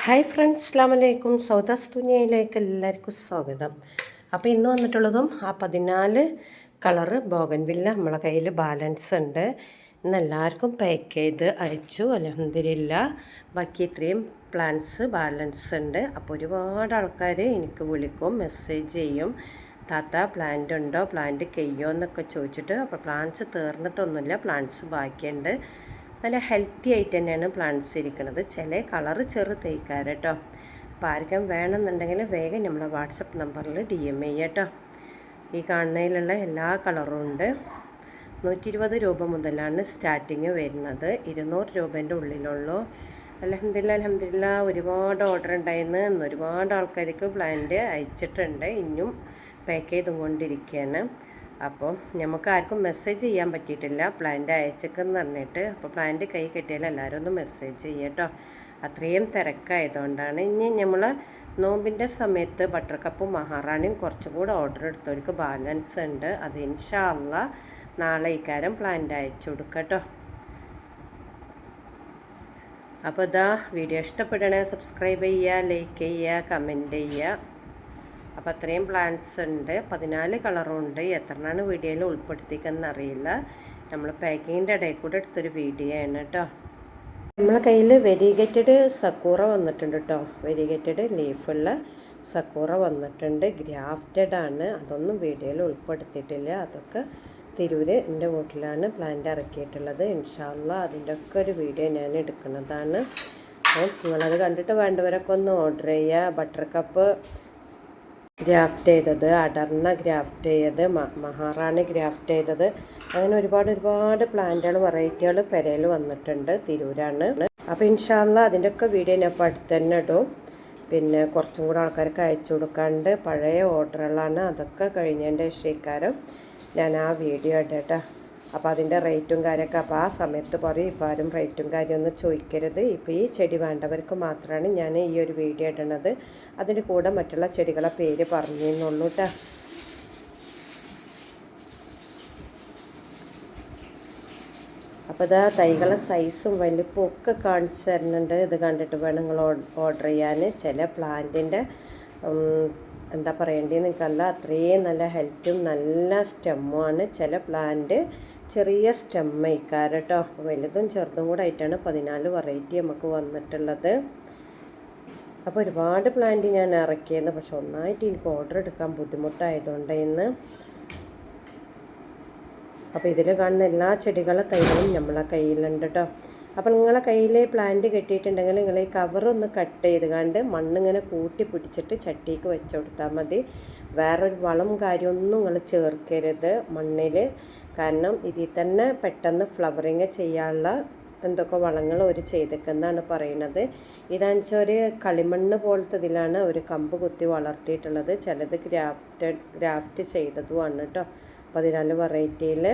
Hi friends, അസ്സലാമലൈക്കും. സൗദാസ് ദുനിയയിലേക്ക് എല്ലാവർക്കും സ്വാഗതം. അപ്പോൾ ഇന്ന് വന്നിട്ടുള്ളതും ആ 14 കളറ് ബോഗൻവില്ല നമ്മളെ കയ്യിൽ ബാലൻസ് ഉണ്ട്. ഇന്ന് എല്ലാവർക്കും പാക്ക് ചെയ്ത് അയച്ചു. അൽഹംദുലില്ലാ. ബാക്കി ഇത്രയും പ്ലാന്റ്സ് ബാലൻസ് ഉണ്ട്. അപ്പോൾ ഒരുപാട് ആൾക്കാർ എനിക്ക് വിളിക്കും, മെസ്സേജ് ചെയ്യും, താത്ത പ്ലാന്റ് ഉണ്ടോ, പ്ലാന്റ് കയ്യോ എന്നൊക്കെ ചോദിച്ചിട്ട്. അപ്പോൾ പ്ലാന്റ്സ് തീർന്നിട്ടൊന്നുമില്ല, പ്ലാന്റ്സ് ബാക്കിയുണ്ട്. നല്ല ഹെൽത്തി ആയിട്ട് തന്നെയാണ് പ്ലാന്റ്സ് ഇരിക്കുന്നത്. ചില കളറ് ചെറുതേക്കാറ് കേട്ടോ. അപ്പോൾ ആർക്കും വേണമെന്നുണ്ടെങ്കിൽ വേഗം നമ്മളെ വാട്സപ്പ് നമ്പറിൽ DM ചെയ്യുക കേട്ടോ. ഈ കാണുന്നതിലുള്ള എല്ലാ കളറും ഉണ്ട്. 120 രൂപ മുതലാണ് സ്റ്റാർട്ടിങ് വരുന്നത്. 200 രൂപേൻ്റെ ഉള്ളിലുള്ളൂ. അൽഹംദുലില്ലാ ഒരുപാട് ഓർഡർ ഉണ്ടായിരുന്നു. ഒരുപാട് ആൾക്കാർക്ക് പ്ലാന്റ് അയച്ചിട്ടുണ്ട്. ഇനിയും പാക്ക് ചെയ്തും കൊണ്ടിരിക്കുകയാണ്. അപ്പോൾ നമുക്ക് ആർക്കും മെസ്സേജ് ചെയ്യാൻ പറ്റിയിട്ടില്ല, പ്ലാന്റ് അയച്ചേക്കെന്ന് പറഞ്ഞിട്ട്. അപ്പോൾ പ്ലാന്റ് കൈ കിട്ടിയാൽ എല്ലാവരും ഒന്ന് മെസ്സേജ് ചെയ്യുക കേട്ടോ. അത്രയും തിരക്കായതുകൊണ്ടാണ്. ഇനി നമ്മൾ നോമ്പിൻ്റെ സമയത്ത് ബട്ടർ കപ്പും മഹാറാണിയും കുറച്ചും കൂടെ ഓർഡർ എടുത്തവർക്ക് ബാലൻസ് ഉണ്ട്. അത് ഇൻഷാ അല്ലാ നാളെ ഇക്കാരം പ്ലാന്റ് അയച്ചു കൊടുക്കുക കേട്ടോ. അപ്പോൾ ഇതാ വീഡിയോ ഇഷ്ടപ്പെടണേ സബ്സ്ക്രൈബ് ചെയ്യുക, ലൈക്ക് ചെയ്യുക, കമൻറ്റ് ചെയ്യുക. അപ്പോൾ അത്രയും പ്ലാന്റ്സ് ഉണ്ട്. 14 കളറുണ്ട്. എത്രണ്ണാണ് വീഡിയോയിൽ ഉൾപ്പെടുത്തിയെന്ന് അറിയില്ല. നമ്മൾ പാക്കിങ്ങിൻ്റെ ഇടയിൽ കൂടെ എടുത്തൊരു വീഡിയോ ആണ് കേട്ടോ. നമ്മളെ കയ്യിൽ വെരിഗേറ്റഡ് സക്കൂറ വന്നിട്ടുണ്ട് കേട്ടോ. വെരിഗേറ്റഡ് ലീഫുള്ള സക്കൂറ വന്നിട്ടുണ്ട്. ഗ്രാഫ്റ്റഡ് ആണ്. അതൊന്നും വീഡിയോയിൽ ഉൾപ്പെടുത്തിയിട്ടില്ല. അതൊക്കെ തിരൂര് എൻ്റെ വീട്ടിലാണ് പ്ലാന്റ് ഇറക്കിയിട്ടുള്ളത്. ഇൻഷാ അല്ലാ അതിൻ്റെ ഒക്കെ ഒരു വീഡിയോ ഞാൻ എടുക്കുന്നതാണ്. അപ്പോൾ നിങ്ങളത് കണ്ടിട്ട് വേണ്ടവരൊക്കെ ഒന്ന് ഓർഡർ ചെയ്യുക. ബട്ടർ കപ്പ് ഗ്രാഫ്റ്റ് ചെയ്തത്, അടർന്ന ഗ്രാഫ്റ്റ് ചെയ്തത്, മഹാറാണി ഗ്രാഫ്റ്റ് ചെയ്തത്, അങ്ങനെ ഒരുപാട് പ്ലാന്റുകൾ വെറൈറ്റികൾ പെരയിൽ വന്നിട്ടുണ്ട്. തിരൂരാണ്. അപ്പോൾ ഇൻഷാ അല്ലാ അതിൻ്റെയൊക്കെ വീഡിയോ ഞാൻ ഇപ്പോൾ അടുത്ത് തന്നെ ഇടും. പിന്നെ കുറച്ചും കൂടെ ആൾക്കാർക്ക് അയച്ചു കൊടുക്കാണ്ട് പഴയ ഓർഡറുകളാണ്. അതൊക്കെ കഴിഞ്ഞതിൻ്റെ ശേഖരം ഞാൻ ആ വീഡിയോ ഇടട്ടെ. അപ്പോൾ അതിൻ്റെ റേറ്റും കാര്യമൊക്കെ അപ്പോൾ ആ സമയത്ത് പറയും. ഇപ്പോൾ ആരും റേറ്റും കാര്യമൊന്നും ചോദിക്കരുത്. ഇപ്പോൾ ഈ ചെടി വേണ്ടവർക്ക് മാത്രമാണ് ഞാൻ ഈ ഒരു വീഡിയോ ഇടുന്നത്. അതിൻ്റെ കൂടെ മറ്റുള്ള ചെടികളെ പേര് പറഞ്ഞെന്നുള്ളൂ കേട്ടോ. അപ്പോൾ ഇതാ തൈകളെ സൈസും വലിപ്പവും ഒക്കെ കാണിച്ചു തരുന്നുണ്ട്. ഇത് കണ്ടിട്ട് വേണം നിങ്ങൾ ഓർഡർ ചെയ്യാൻ. ചില പ്ലാന്റിൻ്റെ എന്താ പറയേണ്ടതെന്ന് എനിക്കല്ല, അത്രയും നല്ല ഹെൽത്തും നല്ല സ്റ്റെമ്മുമാണ്. ചില പ്ലാന്റ് ചെറിയ സ്റ്റെമ്മയിക്കാറ് കേട്ടോ. വലുതും ചെറുതും കൂടെ ആയിട്ടാണ് 14 വെറൈറ്റി നമുക്ക് വന്നിട്ടുള്ളത്. അപ്പോൾ ഒരുപാട് പ്ലാന്റ് ഞാൻ ഇറക്കിയത്, പക്ഷെ ഒന്നായിട്ട് എനിക്ക് ഓർഡർ എടുക്കാൻ ബുദ്ധിമുട്ടായതുകൊണ്ട് ഇന്ന്. അപ്പോൾ ഇതിൽ കാണുന്ന എല്ലാ ചെടികളെ തൈകളും നമ്മളെ കയ്യിലുണ്ട് കേട്ടോ. അപ്പോൾ നിങ്ങളെ കയ്യിൽ പ്ലാന്റ് കെട്ടിയിട്ടുണ്ടെങ്കിൽ നിങ്ങൾ ഈ കവറൊന്ന് കട്ട് ചെയ്ത് കണ്ട് മണ്ണിങ്ങനെ കൂട്ടി പിടിച്ചിട്ട് ചട്ടിക്ക് വെച്ച് കൊടുത്താൽ മതി. വേറൊരു വളം കാര്യമൊന്നും നിങ്ങൾ ചേർക്കരുത് മണ്ണിൽ. കാരണം ഇതിൽ തന്നെ പെട്ടെന്ന് ഫ്ലവറിങ് ചെയ്യാനുള്ള എന്തൊക്കെ വളങ്ങൾ അവർ ചെയ്തേക്കെന്നാണ് പറയുന്നത്. ഇതാണെന്ന് വെച്ചാൽ ഒരു കളിമണ്ണ് പോലത്തെ ഇതിലാണ് ഒരു കമ്പ് കുത്തി വളർത്തിയിട്ടുള്ളത്. ചിലത് ഗ്രാഫ്റ്റ് ചെയ്തതുമാണ് കേട്ടോ. 14 വെറൈറ്റിയിൽ.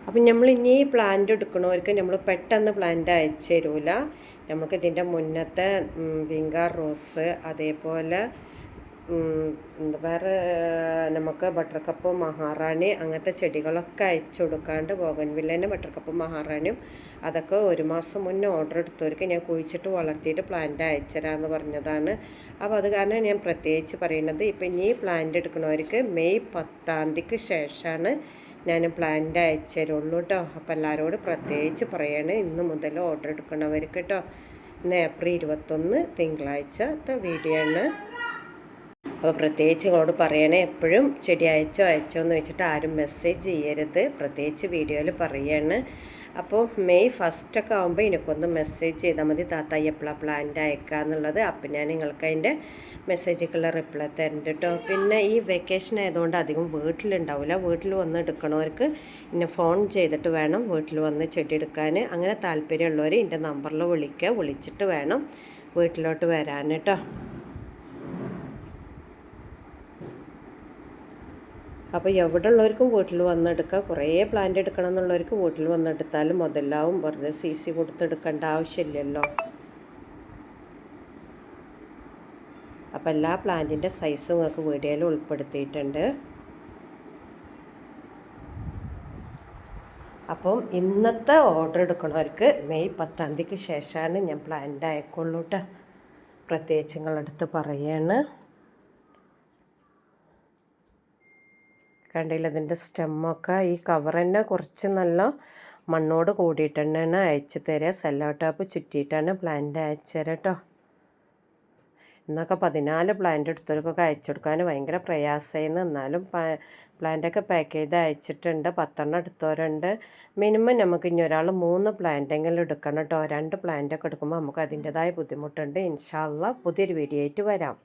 അപ്പം നമ്മൾ ഇനി പ്ലാന്റ് എടുക്കണവർക്ക് നമ്മൾ പെട്ടെന്ന് പ്ലാന്റ് അയച്ചു തരൂല. നമുക്ക് ഇതിൻ്റെ മുന്നത്തെ വിങ്കാർ റോസ്, അതേപോലെ വേറെ നമുക്ക് ബട്ടർ കപ്പ് മഹാറാണി അങ്ങനത്തെ ചെടികളൊക്കെ അയച്ചു കൊടുക്കാണ്ട് ബോഗൻവില്ലേൻ്റെ ബട്ടർ കപ്പ് മഹാറാണിയും അതൊക്കെ 1 മാസം മുന്നേ ഓർഡർ എടുത്തവർക്ക് ഞാൻ കുഴിച്ചിട്ട് വളർത്തിയിട്ട് പ്ലാന്റ് അയച്ചുതരാമെന്ന് പറഞ്ഞതാണ്. അപ്പോൾ അത് കാരണം ഞാൻ പ്രത്യേകിച്ച് പറയുന്നത്. ഇപ്പം ഇനി പ്ലാന്റ് എടുക്കണവർക്ക് മെയ് 10-ാം തീയതിക്ക് ശേഷമാണ് ഞാൻ പ്ലാന്റ് അയച്ചു തരുള്ളൂ കേട്ടോ. അപ്പോൾ എല്ലാവരോടും പ്രത്യേകിച്ച് പറയാണ്, ഇന്ന് മുതൽ ഓർഡർ എടുക്കണവർക്ക് കേട്ടോ. ഇന്ന് ഏപ്രിൽ 21 തിങ്കളാഴ്ചത്തെ വീഡിയോ ആണ്. അപ്പോൾ പ്രത്യേകിച്ച് നിങ്ങളോട് പറയണേ, എപ്പോഴും ചെടി അയച്ചോ എന്ന് വെച്ചിട്ട് ആരും മെസ്സേജ് ചെയ്യരുത്. പ്രത്യേകിച്ച് വീഡിയോയിൽ പറയാണ്. അപ്പോൾ മെയ് 1 ആകുമ്പോൾ എനിക്കൊന്ന് മെസ്സേജ് ചെയ്താൽ മതി, താത്ത എപ്പോഴാണ് പ്ലാന്റ് അയക്കുക എന്നുള്ളത്. അപ്പം ഞാൻ നിങ്ങൾക്ക് അതിൻ്റെ മെസ്സേജുക്കുള്ള റിപ്ലൈ തരുന്നുണ്ട് കേട്ടോ. പിന്നെ ഈ വെക്കേഷൻ ആയതുകൊണ്ട് അധികം വീട്ടിലുണ്ടാവില്ല. വീട്ടിൽ വന്ന് എടുക്കണവർക്ക് എന്നെ ഫോൺ ചെയ്തിട്ട് വേണം വീട്ടിൽ വന്ന് ചെടി എടുക്കാൻ. അങ്ങനെ താല്പര്യമുള്ളവർ എൻ്റെ നമ്പറിൽ വിളിച്ചിട്ട് വേണം വീട്ടിലോട്ട് വരാൻ കേട്ടോ. അപ്പോൾ എവിടെ ഉള്ളവർക്കും വീട്ടിൽ വന്നെടുക്കുക. കുറേ പ്ലാന്റ് എടുക്കണം എന്നുള്ളവർക്ക് വീട്ടിൽ വന്നെടുത്താലും മുതലാവും. വെറുതെ CC കൊടുത്തെടുക്കേണ്ട ആവശ്യമില്ലല്ലോ. അപ്പോൾ എല്ലാ പ്ലാന്റിൻ്റെ സൈസും നിങ്ങൾക്ക് വീഡിയോയിൽ ഉൾപ്പെടുത്തിയിട്ടുണ്ട്. അപ്പം ഇന്നത്തെ ഓർഡർ എടുക്കണവർക്ക് മെയ് 10-ാം തീയതിക്ക് ശേഷമാണ് ഞാൻ പ്ലാന്റ് അയക്കുള്ളൂ കേട്ടോ. പ്രത്യേകിച്ച് നിങ്ങളടുത്ത് പറയാണ്. കണ്ടില്ല ഇതിൻ്റെ സ്റ്റെമ്മൊക്കെ ഈ കവർ തന്നെ കുറച്ച് നല്ല മണ്ണോട് കൂടിയിട്ട് തന്നെയാണ് അയച്ചു തരിക. സെല്ലോ ടാപ്പ് ചുറ്റിയിട്ടാണ് പ്ലാന്റ് അയച്ചു തരാം കേട്ടോ. ഇന്നൊക്കെ 14 പ്ലാന്റ് എടുത്തവർക്കൊക്കെ അയച്ചു കൊടുക്കാൻ ഭയങ്കര പ്രയാസമായിരുന്നു. എന്നാലും പ്ലാന്റൊക്കെ പാക്ക് ചെയ്ത് അയച്ചിട്ടുണ്ട്. 10 എടുത്തവരുണ്ട്. മിനിമം നമുക്ക് ഇനി ഒരാൾ 3 പ്ലാന്റെങ്കിലും എടുക്കണം കേട്ടോ. 2 പ്ലാന്റൊക്കെ എടുക്കുമ്പോൾ നമുക്ക് അതിൻ്റെതായ ബുദ്ധിമുട്ടുണ്ട്. ഇൻഷാ അള്ളാ പുതിയൊരു വീഡിയോ ആയിട്ട് വരാം.